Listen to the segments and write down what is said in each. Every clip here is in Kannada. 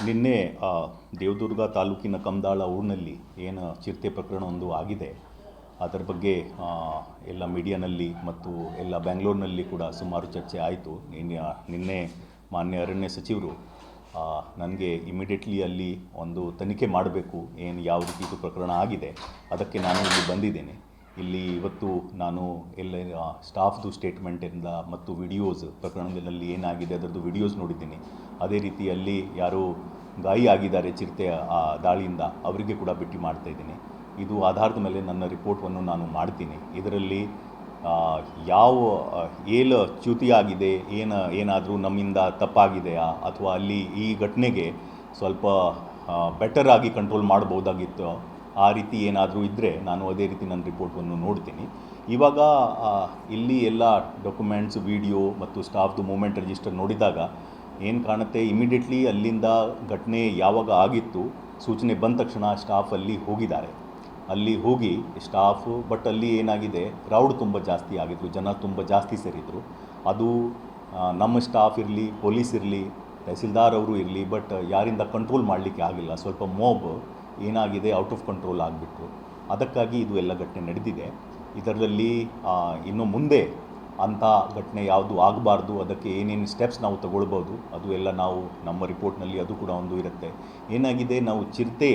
ನಿನ್ನೆ ದೇವದುರ್ಗ ತಾಲೂಕಿನ ಕಮದಾಳ ಊರಿನಲ್ಲಿ ಏನು ಚಿರತೆ ಪ್ರಕರಣ ಒಂದು ಆಗಿದೆ, ಅದರ ಬಗ್ಗೆ ಎಲ್ಲ ಮೀಡಿಯಾನಲ್ಲಿ ಮತ್ತು ಎಲ್ಲ ಬ್ಯಾಂಗ್ಳೂರಿನಲ್ಲಿ ಕೂಡ ಸುಮಾರು ಚರ್ಚೆ ಆಯಿತು. ನಿನ್ನೆ ಮಾನ್ಯ ಅರಣ್ಯ ಸಚಿವರು ನನಗೆ ಇಮಿಡಿಯೇಟ್ಲಿ ಅಲ್ಲಿ ಒಂದು ತನಿಖೆ ಮಾಡಬೇಕು, ಏನು ಯಾವ ರೀತಿ ಇದು ಪ್ರಕರಣ ಆಗಿದೆ, ಅದಕ್ಕೆ ನಾನು ಇಲ್ಲಿ ಬಂದಿದ್ದೇನೆ. ಇಲ್ಲಿ ಇವತ್ತು ನಾನು ಎಲ್ಲ ಸ್ಟಾಫ್ದು ಸ್ಟೇಟ್ಮೆಂಟಿಂದ ಮತ್ತು ವಿಡಿಯೋಸ್ ಪ್ರಕರಣದಲ್ಲಿ ಏನಾಗಿದೆ ಅದರದ್ದು ವಿಡಿಯೋಸ್ ನೋಡಿದ್ದೀನಿ. ಅದೇ ರೀತಿಯಲ್ಲಿ ಯಾರು ಗಾಯ ಆಗಿದ್ದಾರೆ ಚಿರತೆಯ ದಾಳಿಯಿಂದ ಅವರಿಗೆ ಕೂಡ ಭೇಟಿ ಮಾಡ್ತಾಯಿದ್ದೀನಿ. ಇದು ಆಧಾರದ ಮೇಲೆ ನನ್ನ ರಿಪೋರ್ಟನ್ನು ನಾನು ಮಾಡ್ತೀನಿ. ಇದರಲ್ಲಿ ಯಾವ ಚ್ಯುತಿಯಾಗಿದೆ, ಏನಾದರೂ ನಮ್ಮಿಂದ ತಪ್ಪಾಗಿದೆಯಾ ಅಥವಾ ಅಲ್ಲಿ ಈ ಘಟನೆಗೆ ಸ್ವಲ್ಪ ಬೆಟರ್ ಆಗಿ ಕಂಟ್ರೋಲ್ ಮಾಡ್ಬೋದಾಗಿತ್ತು, ಆ ರೀತಿ ಏನಾದರೂ ಇದ್ದರೆ ನಾನು ಅದೇ ರೀತಿ ನನ್ನ ರಿಪೋರ್ಟನ್ನು ನೋಡ್ತೀನಿ. ಇವಾಗ ಇಲ್ಲಿ ಎಲ್ಲ ಡಾಕ್ಯುಮೆಂಟ್ಸ್, ವಿಡಿಯೋ ಮತ್ತು ಸ್ಟಾಫ್ದು ಮೂಮೆಂಟ್ ರಿಜಿಸ್ಟರ್ ನೋಡಿದಾಗ ಏನು ಕಾಣುತ್ತೆ, ಇಮಿಡಿಯೇಟ್ಲಿ ಅಲ್ಲಿಂದ ಘಟನೆ ಯಾವಾಗ ಆಗಿತ್ತು ಸೂಚನೆ ಬಂದ ತಕ್ಷಣ ಸ್ಟಾಫ್ ಅಲ್ಲಿ ಹೋಗಿದ್ದಾರೆ. ಅಲ್ಲಿ ಹೋಗಿ ಸ್ಟಾಫು, ಬಟ್ ಅಲ್ಲಿ ಏನಾಗಿದೆ, ಕ್ರೌಡ್ ತುಂಬ ಜಾಸ್ತಿ ಆಗಿದ್ರು, ಜನ ತುಂಬ ಜಾಸ್ತಿ ಸೇರಿದ್ರು. ಅದು ನಮ್ಮ ಸ್ಟಾಫ್ ಇರಲಿ, ಪೊಲೀಸ್ ಇರಲಿ, ತಹಸೀಲ್ದಾರ್ ಅವರು ಇರಲಿ, ಬಟ್ ಯಾರಿಂದ ಕಂಟ್ರೋಲ್ ಮಾಡಲಿಕ್ಕೆ ಆಗಿಲ್ಲ. ಸ್ವಲ್ಪ ಮಾಬ್ ಏನಾಗಿದೆ, ಔಟ್ ಆಫ್ ಕಂಟ್ರೋಲ್ ಆಗಿಬಿಟ್ರು. ಅದಕ್ಕಾಗಿ ಇದು ಎಲ್ಲ ಘಟನೆ ನಡೆದಿದೆ. ಇದರಲ್ಲಿ ಇನ್ನು ಮುಂದೆ ಅಂಥ ಘಟನೆ ಯಾವುದು ಆಗಬಾರ್ದು, ಅದಕ್ಕೆ ಏನೇನು ಸ್ಟೆಪ್ಸ್ ನಾವು ತಗೊಳ್ಬೋದು ಅದು ಎಲ್ಲ ನಾವು ನಮ್ಮ ರಿಪೋರ್ಟ್ನಲ್ಲಿ ಅದು ಕೂಡ ಒಂದು ಇರುತ್ತೆ. ಏನಾಗಿದೆ, ನಾವು ಚಿರತೆ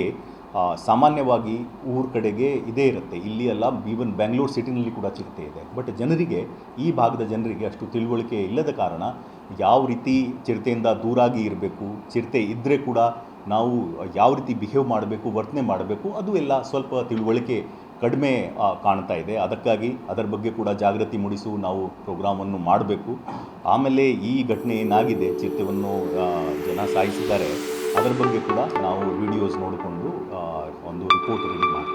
ಸಾಮಾನ್ಯವಾಗಿ ಊರ ಕಡೆಗೆ ಇದೇ ಇರುತ್ತೆ, ಇಲ್ಲಿ ಎಲ್ಲ ಈವನ್ ಬ್ಯಾಂಗ್ಳೂರು ಸಿಟಿನಲ್ಲಿ ಕೂಡ ಚಿರತೆ ಇದೆ. ಬಟ್ ಜನರಿಗೆ, ಈ ಭಾಗದ ಜನರಿಗೆ ಅಷ್ಟು ತಿಳುವಳಿಕೆ ಇಲ್ಲದ ಕಾರಣ ಯಾವ ರೀತಿ ಚಿರತೆಯಿಂದ ದೂರಾಗಿ ಇರಬೇಕು, ಚಿರತೆ ಇದ್ದರೆ ಕೂಡ ನಾವು ಯಾವ ರೀತಿ ಬಿಹೇವ್ ಮಾಡಬೇಕು, ವರ್ತನೆ ಮಾಡಬೇಕು, ಅದು ಎಲ್ಲ ಸ್ವಲ್ಪ ತಿಳುವಳಿಕೆ ಕಡಿಮೆ ಕಾಣ್ತಾ ಇದೆ. ಅದಕ್ಕಾಗಿ ಅದರ ಬಗ್ಗೆ ಕೂಡ ಜಾಗೃತಿ ಮೂಡಿಸು ನಾವು ಪ್ರೋಗ್ರಾಮನ್ನು ಮಾಡಬೇಕು. ಆಮೇಲೆ ಈ ಘಟನೆ ಏನಾಗಿದೆ, ಚಿರತೆಯನ್ನು ಜನ ಸಾಯಿಸಿದ್ದಾರೆ, ಅದರ ಬಗ್ಗೆ ಕೂಡ ನಾವು ವಿಡಿಯೋಸ್ ನೋಡಿಕೊಂಡು ಒಂದು ರಿಪೋರ್ಟ್ ರೆಡಿ ಮಾಡ್ತೀವಿ.